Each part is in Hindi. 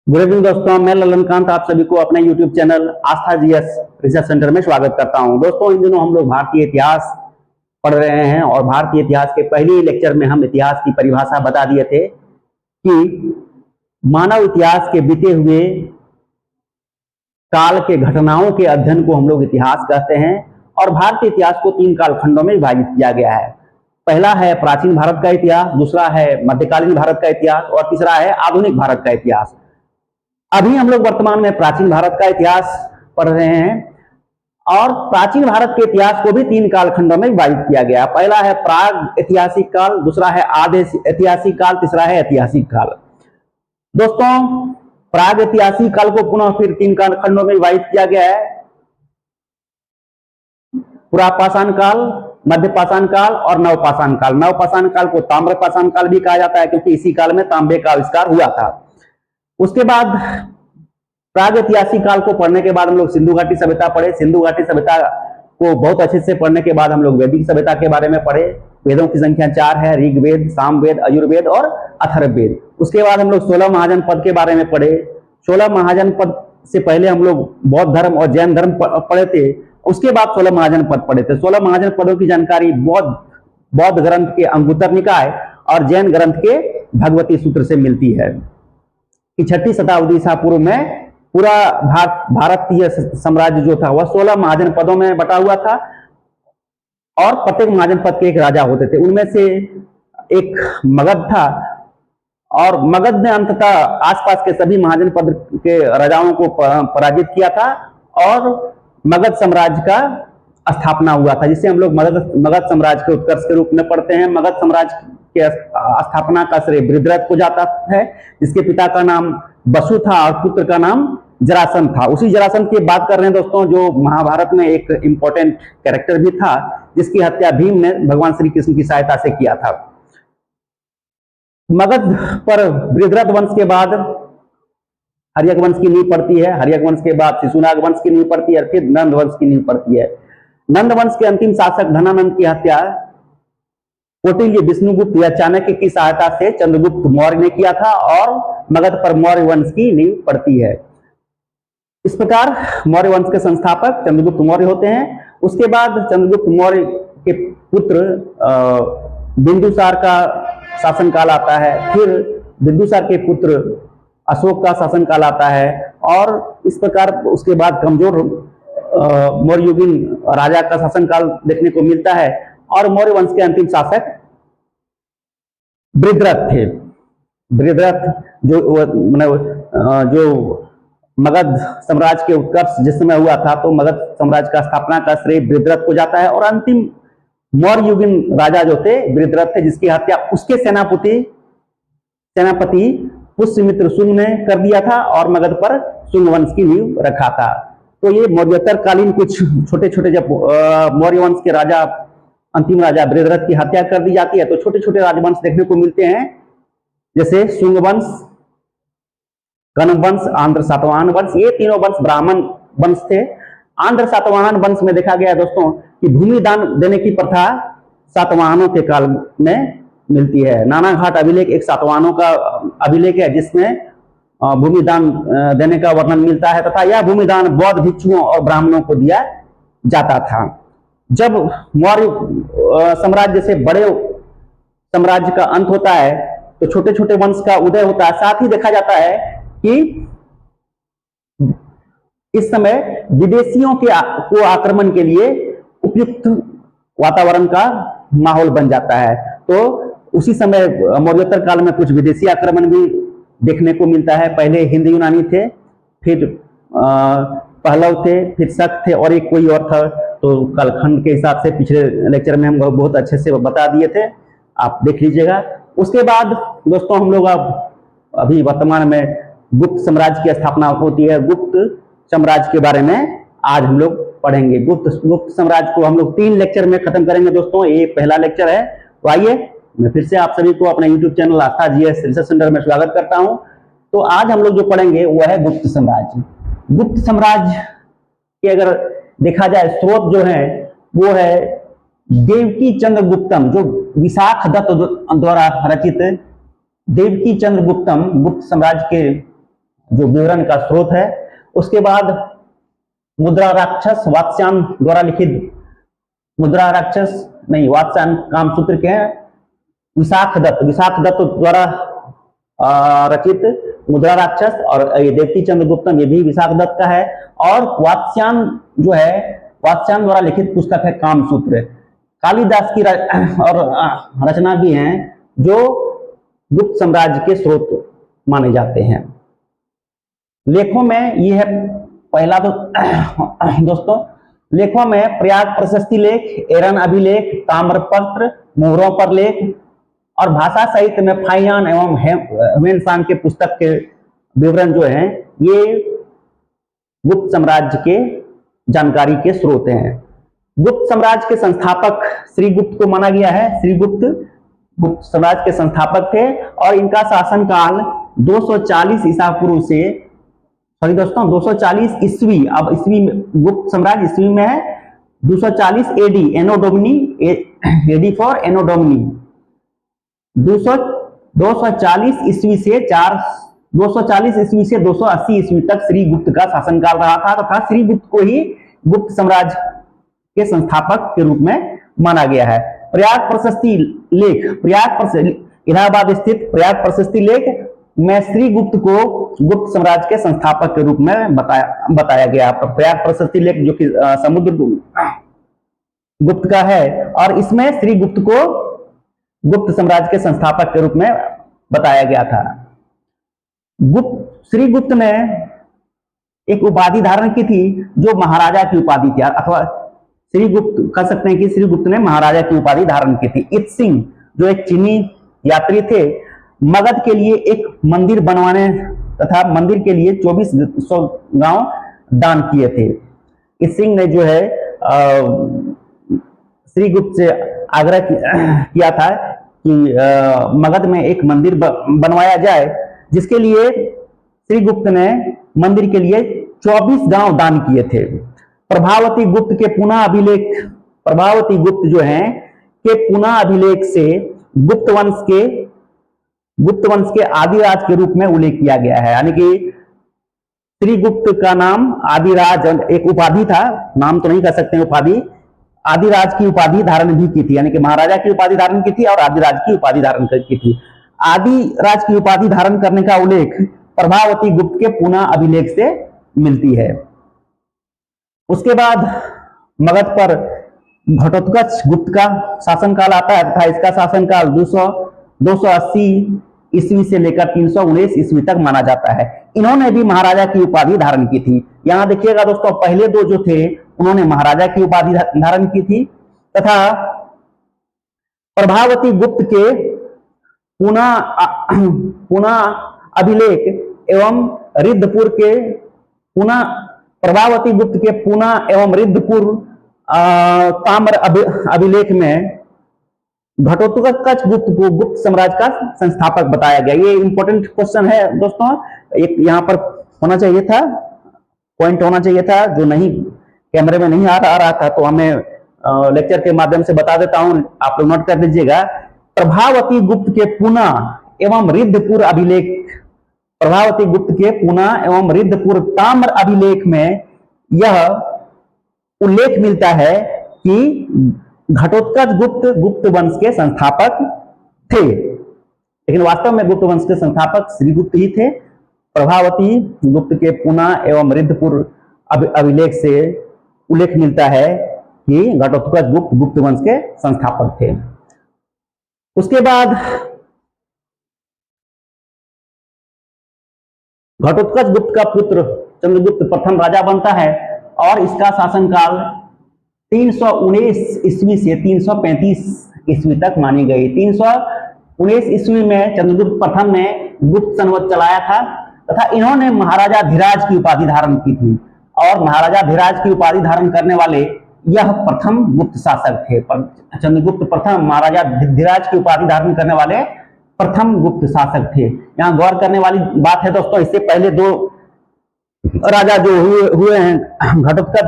गुड इवनिंग दोस्तों, मैं ललनकांत आप सभी को अपने YouTube चैनल आस्था जीएस रिसर्च सेंटर में स्वागत करता हूं। दोस्तों, इन दिनों हम लोग भारतीय इतिहास पढ़ रहे हैं और भारतीय इतिहास के पहले ही लेक्चर में हम इतिहास की परिभाषा बता दिए थे कि मानव इतिहास के बीते हुए काल के घटनाओं के अध्ययन को हम लोग इतिहास कहते हैं। और भारतीय इतिहास को 3 कालखंडों में विभाजित किया गया है। पहला है प्राचीन भारत का इतिहास, दूसरा है मध्यकालीन भारत का इतिहास और तीसरा है आधुनिक भारत का इतिहास। अभी हम लोग वर्तमान में प्राचीन भारत का इतिहास पढ़ रहे हैं और प्राचीन भारत के इतिहास को भी 3 कालखंडों में विभाजित किया गया। पहला है प्राग ऐतिहासिक काल, दूसरा है आदि ऐतिहासिक काल, तीसरा है ऐतिहासिक काल। दोस्तों, प्राग ऐतिहासिक काल को पुनः फिर 3 कालखंडों में विभाजित किया गया है। पुरापाषाण काल, मध्यपाषाण काल और नवपाषाण काल। नवपाषाण काल को ताम्रपाषाण काल भी कहा जाता है क्योंकि इसी काल में तांबे का आविष्कार हुआ था। उसके बाद प्राग ऐतिहासिक काल को पढ़ने के बाद हम लोग सिंधु घाटी सभ्यता पढ़े। सिंधु घाटी सभ्यता को बहुत अच्छे से पढ़ने के बाद हम लोग वैदिक सभ्यता के बारे में पढ़े। वेदों की संख्या 4 है, ऋग्वेद, सामवेद, यजुर्वेद और अथर्ववेद। उसके बाद हम लोग 16 महाजनपद के बारे में पढ़े। 16 महाजनपद से पहले हम लोग बौद्ध धर्म और जैन धर्म पढ़े थे। उसके बाद 16 महाजनपद पढ़े थे। 16 महाजनपदों की जानकारी बौद्ध ग्रंथ के अंगुत्तर निकाय और जैन ग्रंथ के भगवती सूत्र से मिलती है कि 6ठी शताब्दी ईसा पूर्व में पूरा भारतीय साम्राज्य जो था वह 16 महाजनपदों में बटा हुआ था और प्रत्येक महाजनपद के एक राजा होते थे। उनमें से एक मगध था और मगध ने अंततः आसपास के सभी महाजनपद के राजाओं को पराजित किया था और मगध साम्राज्य का स्थापना हुआ था, जिसे हम लोग मगध साम्राज्य के उत्कर्ष के रूप में पढ़ते हैं। मगध साम्राज्य के स्थापना का श्रेय बृहद्रथ को जाता है, जिसके पिता का नाम बसु था और पुत्र का नाम जरासंध था। उसी जरासंध की बात कर रहे हैं दोस्तों, जो महाभारत में एक इंपॉर्टेंट कैरेक्टर भी था, जिसकी हत्या भीम ने भगवान श्री कृष्ण की सहायता से किया था। मगध पर बृहद्रथ वंश के बाद हर्यक वंश की नींव पड़ती है। हर्यक वंश के बाद शिशुनाग वंश की नींव पड़ती है और फिर नंद वंश की नींव पड़ती है। नंद वंश के अंतिम शासक धनानंद की हत्या कौटिल्य, विष्णुगुप्त या चाणक्य की सहायता से चंद्रगुप्त मौर्य ने किया था और मगध पर मौर्य वंश की नींव पड़ती है। इस प्रकार मौर्य वंश के संस्थापक चंद्रगुप्त मौर्य होते हैं। उसके बाद चंद्रगुप्त मौर्य के पुत्र बिंदुसार का शासनकाल आता है। फिर बिंदुसार के पुत्र अशोक का शासनकाल आता है और इस प्रकार उसके बाद कमजोर मौर्ययुगीन राजा का शासनकाल देखने को मिलता है और मौर्य वंश के अंतिम शासक बृहद्रथ थे। बृहद्रथ जो मगध साम्राज्य के उत्कर्ष जिस समय हुआ था, तो मगध साम्राज्य का स्थापना का श्रेय बृहद्रथ को जाता है और अंतिम मौर्ययुगीन राजा जो थे बृहद्रथ थे, जिसकी हत्या उसके सेनापति पुष्यमित्र शुंग ने कर दिया था और मगध पर शुंग वंश की नींव रखा था। तो ये मौर्योत्तर कालीन कुछ छोटे छोटे, जब मौर्य वंश के राजा अंतिम राजा बृहद्रथ की हत्या कर दी जाती है तो छोटे छोटे राजवंश देखने को मिलते हैं, जैसे शुंग वंश, कण्व वंश, आंध्र सातवाहन वंश। ये तीनों वंश ब्राह्मण वंश थे। आंध्र सातवाहन वंश में देखा गया है दोस्तों कि भूमि दान देने की प्रथा सातवाहनों के काल में मिलती है। नानाघाट अभिलेख एक सातवाहनों का अभिलेख है जिसमें भूमि दान देने का वर्णन मिलता है तथा यह भूमि दान बौद्ध भिक्षुओं और ब्राह्मणों को दिया जाता था। जब मौर्य साम्राज्य से बड़े साम्राज्य का अंत होता है तो छोटे छोटे वंश का उदय होता है। साथ ही देखा जाता है कि इस समय विदेशियों को आक्रमण के लिए उपयुक्त वातावरण का माहौल बन जाता है। तो उसी समय मौर्योत्तर काल में कुछ विदेशी आक्रमण भी देखने को मिलता है। पहले हिंद यूनानी थे, फिर पहलव थे, फिर शक थे और एक कोई और था। तो कालखंड के हिसाब से पिछले लेक्चर में हम बहुत अच्छे से बता दिए थे, आप देख लीजिएगा। उसके बाद दोस्तों हम लोग अभी वर्तमान में गुप्त साम्राज्य की स्थापना होती है। गुप्त साम्राज्य के बारे में आज हम लोग पढ़ेंगे। गुप्त साम्राज्य को हम लोग 3 लेक्चर में खत्म करेंगे दोस्तों। ये पहला लेक्चर है। तो आइए, मैं फिर से आप सभी को अपने YouTube चैनल आस्था जीएस रिसर्च सेंटर में स्वागत करता हूं। तो आज हम लोग जो पढ़ेंगे वह है गुप्त साम्राज्य। गुप्त साम्राज्य के अगर देखा जाए स्रोत जो है वो है देवकी चंद्र गुप्तम, जो विशाख दत्त द्वारा रचित देवकी चंद्र गुप्तम गुप्त साम्राज्य के जो विवरण का स्रोत है। उसके बाद मुद्रा राक्षस वात्स्यायन द्वारा लिखित, मुद्रा राक्षस नहीं, वात्स्यायन कामसूत्र के हैं, विशाख दत्त द्वारा रचित मुद्रा राक्षस, और ये देवकी चंद्रगुप्तम ये भी विशाख दत्त का है। और वात्स्यायन जो है, वात्स्यायन द्वारा लिखित पुस्तक है कामसूत्र। कालिदास की और रचना भी हैं जो गुप्त साम्राज्य के स्रोत माने जाते हैं। लेखों में ये है पहला तो दोस्तों, लेखों में प्रयाग प्रशस्ति लेख, एरन अभिलेख, ताम्रपत्र, मोहरों पर लेख, और भाषा साहित्य में फाइयान एवं ह्वेनसांग के पुस्तक के विवरण जो हैं ये गुप्त साम्राज्य के जानकारी के स्रोत हैं। गुप्त साम्राज्य के संस्थापक श्री गुप्त को माना गया है। श्री गुप्त गुप्त साम्राज्य के संस्थापक थे और इनका शासनकाल 240 ईसा पूर्व से, सॉरी दोस्तों 240 ईस्वी, अब ईस्वी में गुप्त साम्राज्य ईस्वी में है, 240 AD, anno domini, AD for anno domini, 240 ईस्वी से 240 ईस्वी से 280 ईस्वी तक श्री गुप्त का शासनकाल रहा था तथा श्री गुप्त को ही गुप्त साम्राज्य के संस्थापक के रूप में माना गया है। प्रयाग प्रशस्ति लेख, इलाहाबाद स्थित प्रयाग प्रशस्ति लेख में श्री गुप्त को गुप्त साम्राज्य के संस्थापक के रूप में बताया गया। प्रयाग प्रशस्ति लेख जो कि समुद्र गुप्त का है, और इसमें श्री गुप्त को गुप्त साम्राज्य के संस्थापक के रूप में बताया गया था। श्री गुप्त ने एक उपाधि धारण की थी जो महाराजा की उपाधि थी, अथवा श्री गुप्त कह सकते हैं कि श्री गुप्त ने महाराजा की उपाधि धारण की थी। इत सिंह जो एक चीनी यात्री थे, मगध के लिए एक मंदिर बनवाने तथा मंदिर के लिए 2400 गांव दान किए थे। इत सिंह ने जो है श्री गुप्त से आग्रह किया था कि मगध में एक मंदिर बनवाया जाए, जिसके लिए श्री गुप्त ने मंदिर के लिए 24 गांव दान किए थे। प्रभावती गुप्त के पुनः अभिलेख, प्रभावती गुप्त जो हैं के पुनः अभिलेख से गुप्त वंश के आदिराज के रूप में उल्लेख किया गया है। यानी कि श्री गुप्त का नाम आदिराज एक उपाधि था, नाम तो नहीं कह सकते उपाधि, आदिराज की उपाधि धारण भी की थी, यानी कि महाराजा की उपाधि धारण की थी और आदिराज की उपाधि धारण की थी। आदिराज की उपाधि धारण करने का उल्लेख प्रभावती गुप्त के पुनः अभिलेख से मिलती है। उसके बाद मगध पर घटोत्कच गुप्त का शासनकाल आता है तथा इसका शासनकाल 280 ईस्वी से लेकर 319 ईस्वी तक माना जाता है। इन्होंने भी महाराजा की उपाधि धारण की थी। यहां देखिएगा दोस्तों, पहले दो जो थे उन्होंने महाराजा की उपाधि धारण की थी, तथा प्रभावती गुप्त के पुनः अभिलेख एवं रिद्धपुर के पुनः प्रभावती गुप्त के पुनः एवं रिद्धपुर ताम्र अभिलेख में घटोत्कच गुप्त को गुप्त साम्राज्य का संस्थापक बताया गया। ये इंपॉर्टेंट क्वेश्चन है दोस्तों, एक यहाँ पर होना चाहिए था, पॉइंट होना चाहिए था, जो नहीं कैमरे में नहीं आ रहा था, तो हमें लेक्चर के माध्यम से बता देता हूं, आप लोग नोट कर लीजिएगा। प्रभावती गुप्त के पुनः एवं रिद्धपुर अभिलेख, प्रभावती गुप्त के पुनः एवं रिद्धपुर ताम्र अभिलेख में यह उल्लेख मिलता है कि घटोत्कच गुप्त गुप्त वंश के संस्थापक थे, लेकिन वास्तव में गुप्त वंश के संस्थापक श्री गुप्त ही थे। प्रभावती गुप्त के पुनः एवं रिद्धपुर अभिलेख से उल्लेख मिलता है कि घटोत्कच गुप्त गुप्त वंश के संस्थापक थे। उसके बाद घटोत्कच गुप्त का पुत्र चंद्रगुप्त प्रथम राजा बनता है और इसका शासनकाल 319 ईस्वी से 335 ईस्वी तक मानी गई। 319 ईस्वी में चंद्रगुप्त प्रथम ने गुप्त संवत चलाया था तथा इन्होंने महाराजा धीराज की उपाधि धारण की थी, और महाराजा धीराज की उपाधि धारण करने वाले यह प्रथम गुप्त शासक थे। चंद्रगुप्त प्रथम महाराजा धीराज की उपाधि धारण करने वाले प्रथम गुप्त शासक थे। यहाँ गौर करने वाली बात है दोस्तों, इससे पहले दो राजा जो हुए हैं घटोत्कच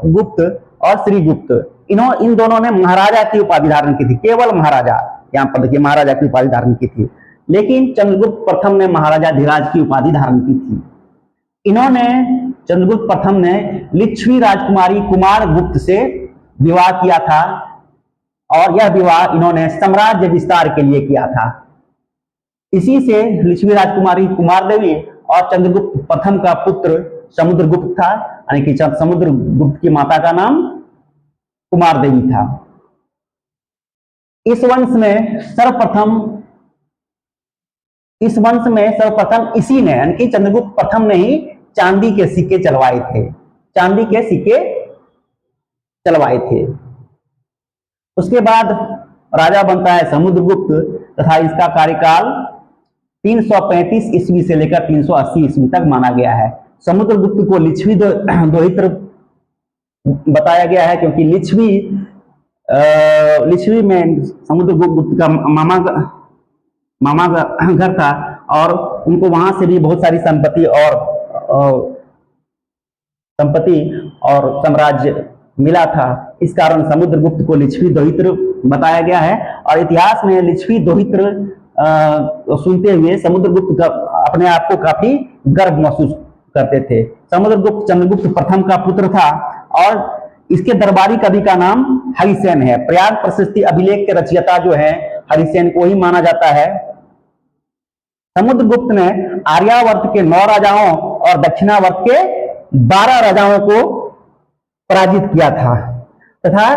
गुप्त और श्री गुप्त, इन दोनों ने महाराजा की उपाधि धारण की थी, केवल महाराजा, यहाँ पर देखिए महाराजा की उपाधि धारण की थी। लेकिन चंद्रगुप्त प्रथम ने महाराजा धीराज की उपाधि धारण की थी। इन्होंने चंद्रगुप्त प्रथम ने लिच्छवी राजकुमारी कुमार गुप्त से विवाह किया था और यह विवाह इन्होंने साम्राज्य विस्तार के लिए किया था। इसी से लिच्छवी राजकुमारी कुमार देवी और चंद्रगुप्त प्रथम का पुत्र समुद्रगुप्त था, यानी कि समुद्रगुप्त की माता का नाम कुमार देवी था। इस वंश में सर्वप्रथम इसी ने, यानी कि चंद्रगुप्त प्रथम ने ही चांदी के सिक्के चलवाए थे, चांदी के सिक्के चलवाए थे। उसके बाद राजा बनता है समुद्रगुप्त तथा इसका कार्यकाल 335 ईस्वी से लेकर 380 ईस्वी तक माना गया है। समुद्रगुप्त को लिच्छवी दोहित्र बताया गया है क्योंकि लिच्छवी में समुद्रगुप्त का मामा का घर था और उनको वहां से भी बहुत सारी संपत्ति और साम्राज्य मिला था। इस कारण समुद्रगुप्त को लिच्छवी दोहित्र बताया गया है और इतिहास में लिच्छवी दोहित्र सुनते हुए समुद्रगुप्त अपने आप को काफी गर्व महसूस करते थे। समुद्रगुप्त चंद्रगुप्त प्रथम का पुत्र था और इसके दरबारी कवि का नाम हरिसेन है। प्रयाग प्रशस्ति अभिलेख के रचयिता जो है हरिसेन को ही माना जाता है। समुद्रगुप्त ने आर्यावर्त के 9 राजाओं और दक्षिणावर्त के 12 राजाओं को पराजित किया था तथा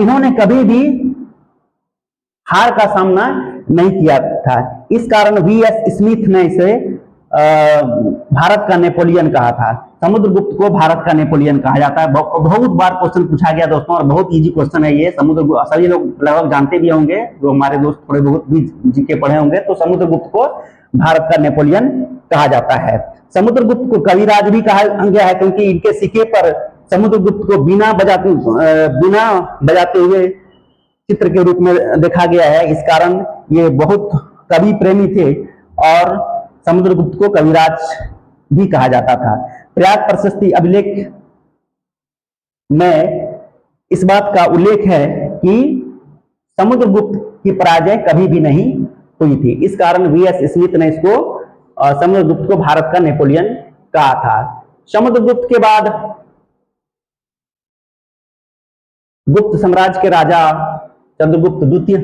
इन्होंने कभी भी हार का सामना नहीं किया था। इस कारण वीएस स्मिथ ने इसे भारत का नेपोलियन कहा था। समुद्रगुप्त को भारत का नेपोलियन कहा जाता है। बहुत बार क्वेश्चन पूछा गया दोस्तों और बहुत इजी क्वेश्चन है ये। समुद्रगुप्त सभी लोग लगभग जानते भी होंगे, जो हमारे दोस्त थोड़े बहुत भी जीके पढ़े होंगे। तो समुद्रगुप्त को भारत का नेपोलियन कहा जाता है। समुद्रगुप्त को कविराज भी कहा गया है क्योंकि इनके सिक्के पर समुद्रगुप्त को बीना बजाते हुए चित्र के रूप में देखा गया है। इस कारण ये बहुत कवि प्रेमी थे और समुद्रगुप्त को कविराज भी कहा जाता था। प्रयाग प्रशस्ति अभिलेख में इस बात का उल्लेख है कि समुद्रगुप्त की पराजय कभी भी नहीं हुई थी। इस कारण वीएस स्मिथ ने इसको समुद्रगुप्त को भारत का नेपोलियन कहा था। समुद्रगुप्त के बाद गुप्त साम्राज्य के राजा चंद्रगुप्त द्वितीय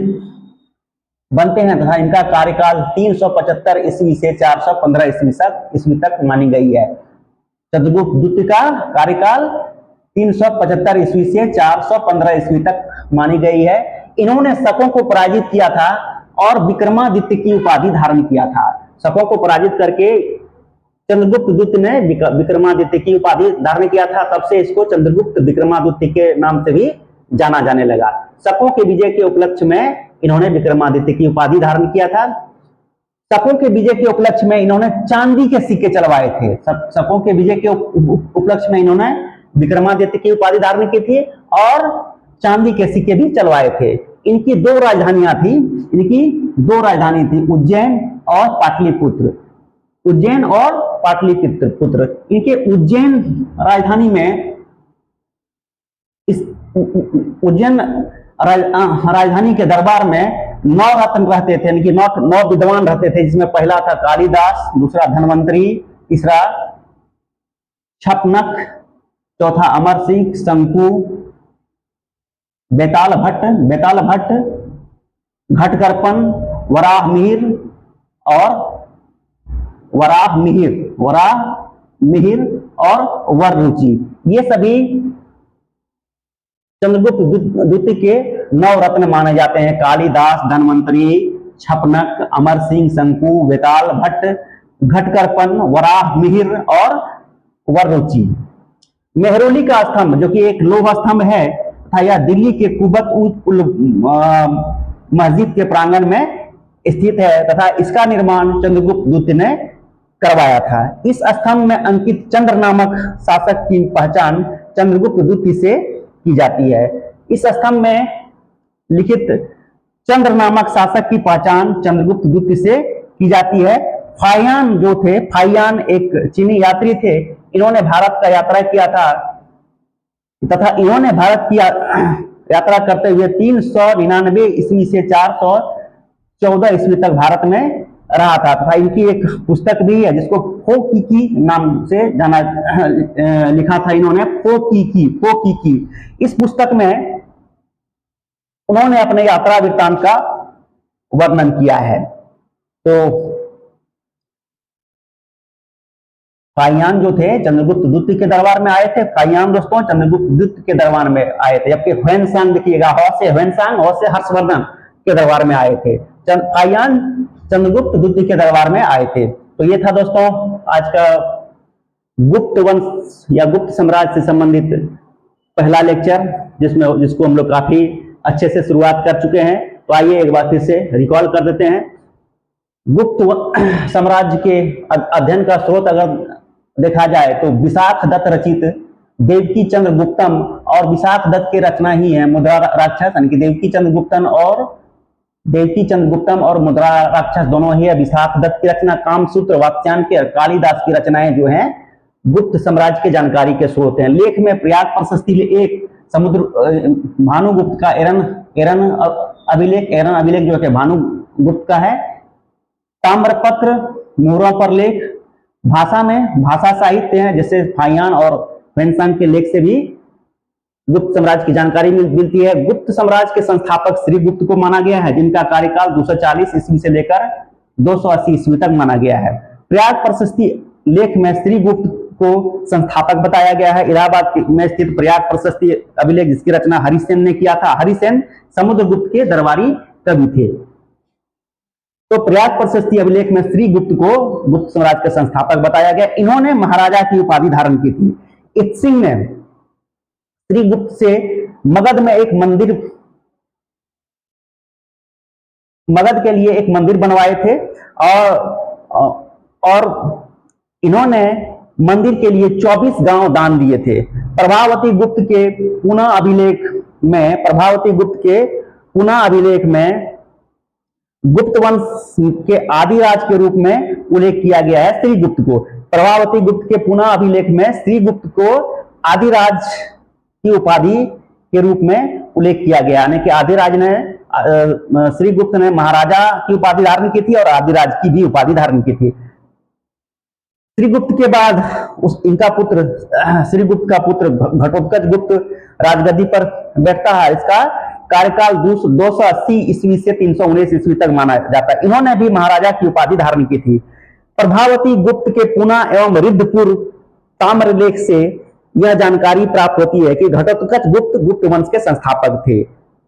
बनते हैं तथा इनका कार्यकाल 375 ईस्वी से 415 ईस्वी तक मानी गई है। चंद्रगुप्त द्वितीय का कार्यकाल 375 ईस्वी से 415 ईस्वी तक मानी गई है। इन्होंने शकों को पराजित किया था और विक्रमादित्य की उपाधि धारण किया था। शकों को पराजित करके चंद्रगुप्त द्वितीय ने विक्रमादित्य की उपाधि धारण किया था। तब से इसको चंद्रगुप्त विक्रमादित्य के नाम से भी जाना जाने लगा। शकों के विजय के उपलक्ष्य में इन्होंने विक्रमादित्य की उपाधि धारण किया था। शकों के विजय के उपलक्ष्य में इन्होंने चांदी के सिक्के चलवाए थे। शकों के विजय के उपलक्ष्य में इन्होंने विक्रमादित्य की उपाधि धारण की थी और चांदी के सिक्के भी चलवाए थे। इनकी 2 राजधानियां थी। उज्जैन और पाटलिपुत्र। इनके उज्जैन राजधानी में उज्जैन राजधानी के दरबार में 9 रत्न रहते थे, यानी कि 9 विद्वान रहते थे, जिसमें पहला था कालिदास, दूसरा धन्वंतरी, तीसरा छपनक, चौथा अमर सिंह, शंकु, बेताल भट्ट, घटकर्पण, वराह मिहिर और वररुचि। ये सभी चंद्रगुप्त द्वितीय के 9 रत्न माने जाते हैं। कालिदास, धन्वंतरी, छपनक, अमर सिंह, शंकु, बेताल भट्ट, घटकर्पण, वराह मिहिर और वररुचि। मेहरौली का स्तंभ, जो कि एक लोह स्तंभ है, था यह दिल्ली के कुबत मस्जिद के प्रांगण में स्थित है तथा इसका निर्माण चंद्रगुप्त द्वितीय ने करवाया था। इस स्तंभ में अंकित चंद्र नामक शासक की पहचान चंद्रगुप्त द्वितीय से की जाती है। इस स्तंभ में लिखित चंद्र नामक शासक की पहचान चंद्रगुप्त द्वितीय से की जाती है। फाहियान एक चीनी यात्री थे। इन्होंने भारत का यात्रा किया था तथा इन्होंने भारत की यात्रा करते हुए 399 ईस्वी से 414 ईस्वी तक भारत में रहा था तथा इनकी एक पुस्तक भी है जिसको फो की नाम से जाना लिखा था इन्होंने, फो की। इस पुस्तक में उन्होंने अपने यात्रा वृत्तांत का वर्णन किया है। तो फाहियान जो थे चंद्रगुप्त द्वितीय के दरबार में आए थे। फाहियान दोस्तों चंद्रगुप्त द्वितीय के दरबार में आए थे, जबकि ह्वेनसांग देखिएगा, हौ से हर्षवर्धन के दरबार में आए थे। फाहियान चंद्रगुप्त द्वितीय के दरबार में आए थे। तो ये था दोस्तों आज का गुप्त वंश या गुप्त साम्राज्य से संबंधित पहला लेक्चर, जिसको हम लोग काफी अच्छे से शुरुआत कर चुके हैं। तो आइए एक बार फिर से रिकॉल कर देते हैं। गुप्त साम्राज्य के अध्ययन का स्रोत अगर देखा जाए तो विशाख दत्त रचित देवकी चंद्र गुप्तम और विशाख दत्त की रचना ही है मुद्रा राक्षस, यानी कि देवकी चंद्र गुप्तम और मुद्रा राक्षस दोनों ही है विशाख दत्त की रचना। कामसूत्र, वात्स्यायन और कालिदास की रचनाएं जो हैं गुप्त साम्राज्य के जानकारी के स्रोत हैं। लेख में प्रयाग प्रशस्ति एक समुद्र भानुगुप्त का एरन अभिलेख जो है भानुगुप्त का है। ताम्रपत्र, मोहरों पर लेख, भाषा साहित्य है, जैसे फाहियान और ह्वेनसांग के लेख से भी गुप्त साम्राज्य की जानकारी मिलती है। गुप्त साम्राज्य के संस्थापक श्रीगुप्त को माना गया है, जिनका कार्यकाल 240 ईस्वी से लेकर 280 ईस्वी तक माना गया है। प्रयाग प्रशस्ति लेख में श्रीगुप्त को संस्थापक बताया गया है। इलाहाबाद में स्थित प्रयाग प्रशस्ति अभिलेख, जिसकी रचना हरिसेन ने किया था। हरिसेन समुद्रगुप्त के दरबारी कवि थे। तो प्रयाग प्रशस्ति अभिलेख में श्रीगुप्त को गुप्त साम्राज्य के संस्थापक बताया गया। इन्होंने महाराजा की उपाधि धारण की थी। इत्सिंग ने श्रीगुप्त से मगध के लिए एक मंदिर बनवाए थे और इन्होंने मंदिर के लिए 24 गांव दान दिए थे। प्रभावती गुप्त के पुना अभिलेख में गुप्त वंश के आदिराज के रूप में उल्लेख किया गया है श्रीगुप्त को। प्रभावती गुप्त के पुना अभिलेख में श्रीगुप्त को आदिराज की उपाधि के रूप में उल्लेख किया गया, यानी कि आदिराज ने श्रीगुप्त ने महाराजा की उपाधि धारण की थी और आदिराज की भी उपाधि धारण की थी। श्रीगुप्त के बाद इनका पुत्र श्रीगुप्त का पुत्र घटोत्कच गुप्त राजगद्दी पर बैठता है। इसका कार्यकाल 280 ईस्वी से 319 ईस्वी तक माना जाता है। इन्होंने भी महाराजा की उपाधि धारण की थी। प्रभावती गुप्त के पुना एवं रिद्धपुर ताम्रलेख से यह जानकारी प्राप्त होती है कि घटोत्कच गुप्त वंश के संस्थापक थे,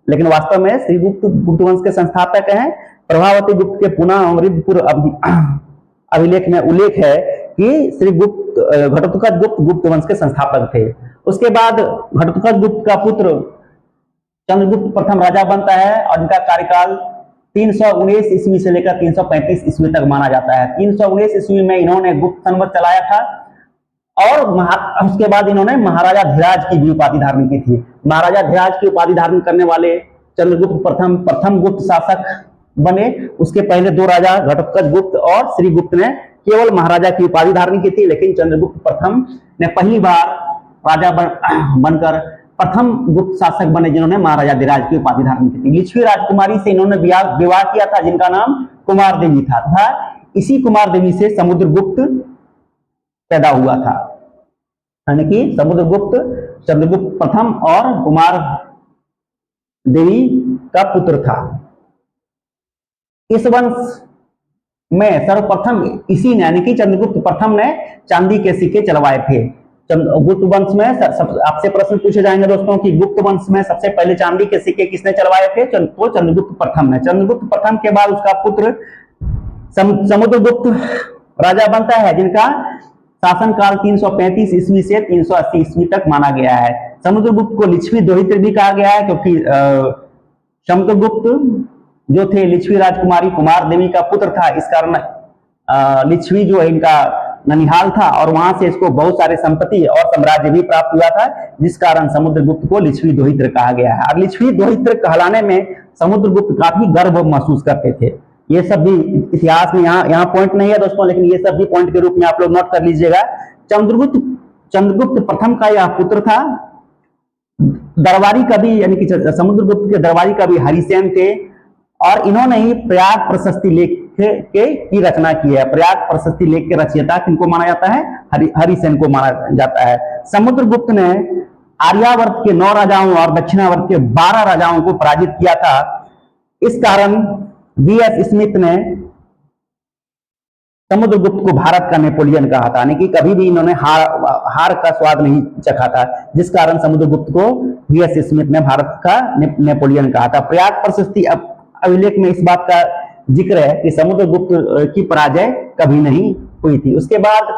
लेकिन वास्तव में श्रीगुप्त गुप्त वंश के संस्थापक हैं। प्रभावती गुप्त के पुना एवं रिद्धपुर अभिलेख में उल्लेख है कि घटोत्कच गुप्त वंश के संस्थापक थे। उसके बाद घटोत्कच गुप्त का पुत्र चंद्रगुप्त प्रथम राजा बनता है और इनका कार्यकाल 319 ईस्वी से लेकर 335 ईस्वी तक माना जाता है। 319 ईस्वी में इन्होंने गुप्त संवत चलाया था और उसके बाद इन्होंने महाराजा धीराज की भी उपाधि धारण की थी। महाराजा धीराज की उपाधि धारण करने वाले चंद्रगुप्त प्रथम गुप्त शासक बने। उसके पहले दो राजा घटोत्कच गुप्त और श्रीगुप्त ने केवल महाराजा की उपाधि धारण की थी, लेकिन चंद्रगुप्त प्रथम ने पहली बार राजा बनकर प्रथम गुप्त शासक बने, जिन्होंने महाराजा धीराज की उपाधि धारण की थी। लिच्छवी राजकुमारी से इन्होंने विवाह किया था, जिनका नाम कुमार देवी था तथा इसी कुमार देवी से समुद्रगुप्त पैदा हुआ था, यानी कि समुद्रगुप्त चंद्रगुप्त प्रथम और कुमार देवी का पुत्र था। इस वंश में सर्वप्रथम इसी ने, यानी कि चंद्रगुप्त प्रथम ने चांदी के सिक्के चलवाए थे। गुप्त वंश में आपसे प्रश्न पूछे जाएंगे दोस्तों कि गुप्त वंश में सबसे पहले चांदी के सिक्के किसने चलवाए थे? तो चंद्रगुप्त प्रथम ने। चंद्रगुप्त प्रथम के बाद उसका पुत्र समुद्रगुप्त राजा बनता है, जिनका शासनकाल 335 ईस्वी से 380 ईस्वी तक माना गया है। समुद्रगुप्त को लिच्छवी दोहित्र भी कहा गया है, क्योंकि समुद्रगुप्त जो थे लिच्छवी राजकुमारी कुमार देवी का पुत्र था। इस कारण लिच्छवी जो है इनका ननिहाल था और वहां से इसको बहुत सारे संपत्ति और साम्राज्य भी प्राप्त हुआ था, जिस कारण समुद्रगुप्त को लिच्छवी दोहित्र कहा गया है। और लिच्छवी दोहित्र कहलाने में समुद्रगुप्त काफी गर्व महसूस करते थे। ये सब भी इतिहास में यहाँ पॉइंट नहीं है दोस्तों, लेकिन ये सब भी पॉइंट के रूप में आप लोग नोट कर लीजिएगा। चंद्रगुप्त प्रथम का यह पुत्र था। दरबारी कवि यानी कि समुद्रगुप्त के दरबारी कवि हरिसेन थे और इन्होंने ही प्रयाग प्रशस्ति लेख की रचना की है। प्रयाग प्रशस्ति लेख के रचयिता किनको माना जाता है? हरिसेन को माना जाता है। समुद्रगुप्त ने आर्यावर्त के 9 राजाओं और दक्षिणावर्त के 12 राजाओं को पराजित किया था। इस कारण वीएस स्मिथ ने समुद्रगुप्त को भारत का नेपोलियन कहा था, यानी कि कभी भी इन्होंने हार का स्वाद नहीं चखा था, जिस कारण समुद्रगुप्त को वीएस स्मिथ ने भारत का नेपोलियन कहा था। प्रयाग प्रशस्ति अभिलेख में इस बात का जिक्र है कि समुद्रगुप्त की पराजय कभी नहीं हुई थी। उसके बाद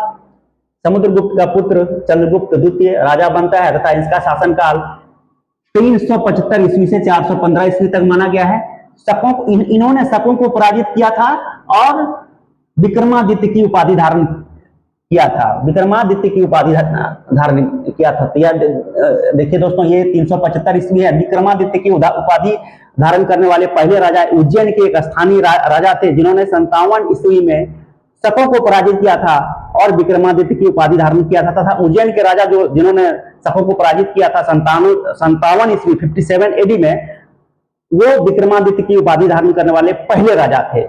समुद्रगुप्त का पुत्र चंद्रगुप्त द्वितीय राजा बनता है तथा इसका शासनकाल 375 ईस्वी से 415 ईस्वी तक माना गया है। इन्होंने शकों को पराजित किया था और विक्रमादित्य की उपाधि धारण किया था। विक्रमादित्य की उपाधि धारण किया था। तो यार देखिए दोस्तों, ये 375 ईस्वी है। विक्रमादित्य की उपाधि धारण करने वाले पहले राजा उज्जैन के एक स्थानीय राजा थे, जिन्होंने 57 ईस्वी में शकों को पराजित किया था और विक्रमादित्य की उपाधि धारण किया था। तथा उज्जैन के राजा जिन्होंने शकों को पराजित किया था 57 ईस्वी 57 एडी में, वो विक्रमादित्य की उपाधि धारण करने वाले पहले राजा थे।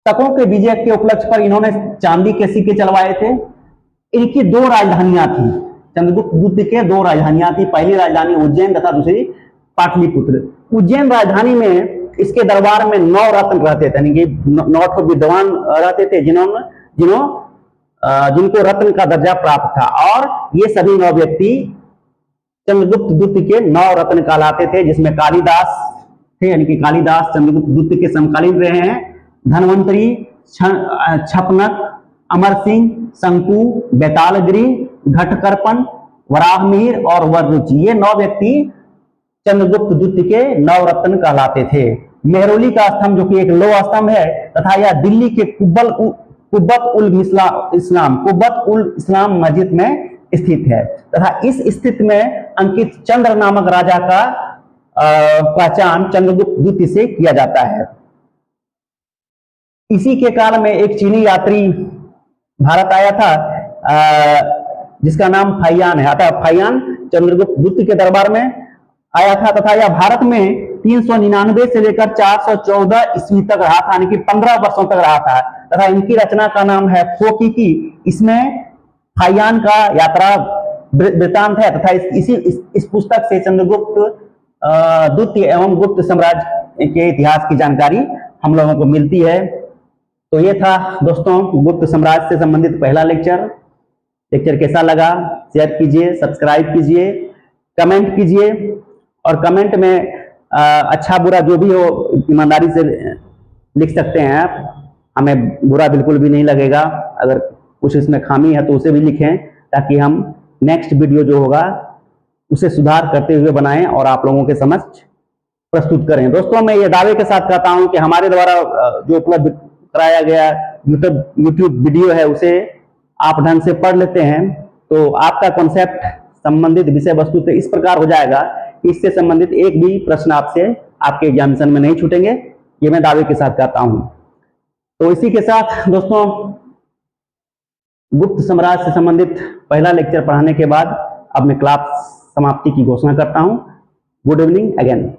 शकों के विजय के उपलक्ष्य पर इन्होंने चांदी के सिक्के चलवाए थे। इनकी 2 राजधानियां थी। चंद्रगुप्त द्वितीय के 2 राजधानियां थी, पहली राजधानी उज्जैन तथा दूसरी पाटलिपुत्र। उज्जैन राजधानी में इसके दरबार में 9 रत्न रहते थे, यानी कि 9 विद्वान रहते थे जिनको रत्न का दर्जा प्राप्त था, और ये सभी 9 व्यक्ति चंद्रगुप्त द्वितीय के 9 रत्न कहलाते थे, जिसमें कालिदास थे, यानी कि कालिदास चंद्रगुप्त द्वितीय के समकालीन रहे हैं। धनवंतरी, छपनक, अमर सिंह, शंकु, बेतालगिरी, घटकर्पण, वराहमिहिर और वररुचि, ये 9 व्यक्ति चंद्रगुप्त द्वितीय के 9 रत्न कहलाते थे। मेहरौली का स्तंभ, जो कि एक लोह स्तंभ है, तथा यह दिल्ली के कुब्बत उल इस्लाम मस्जिद में स्थित है। तथा इस स्थिति में अंकित चंद्र नामक राजा का पहचान चंद्रगुप्त द्वितीय से किया जाता है। इसी के काल में एक चीनी यात्री भारत आया था, जिसका नाम फैयान है। अतः फैयान चंद्रगुप्त द्वितीय के दरबार में आया था तथा यह भारत में 399 से लेकर 414 ईस्वी तक रहा था, यानी कि 15 वर्षों तक रहा था। तथा इनकी रचना का नाम है फोकिकी। इसमें फैयान का यात्रा वृत्तांत है तथा इस पुस्तक से चंद्रगुप्त द्वितीय एवं गुप्त साम्राज्य के इतिहास की जानकारी हम लोगों को मिलती है। तो ये था दोस्तों गुप्त साम्राज्य से संबंधित पहला लेक्चर। कैसा लगा शेयर कीजिए, सब्सक्राइब कीजिए, कमेंट कीजिए, और कमेंट में अच्छा बुरा जो भी हो ईमानदारी से लिख सकते हैं आप। हमें बुरा बिल्कुल भी नहीं लगेगा। अगर कुछ इसमें खामी है तो उसे भी लिखें, ताकि हम नेक्स्ट वीडियो जो होगा उसे सुधार करते हुए बनाएं और आप लोगों के समक्ष प्रस्तुत करें। दोस्तों, मैं ये दावे के साथ कहता हूं कि हमारे द्वारा जो उपलब्ध कराया गया यूट्यूब वीडियो है, उसे आप ढंग से पढ़ लेते हैं तो आपका कॉन्सेप्ट संबंधित विषय वस्तु से इस प्रकार हो जाएगा कि इससे संबंधित एक भी प्रश्न आपसे आपके एग्जामिनेशन में नहीं छूटेंगे। ये मैं दावे के साथ कहता हूं। तो इसी के साथ दोस्तों, गुप्त साम्राज्य से संबंधित पहला लेक्चर पढ़ाने के बाद अब मैं क्लास समाप्ति की घोषणा करता हूं। Good evening again.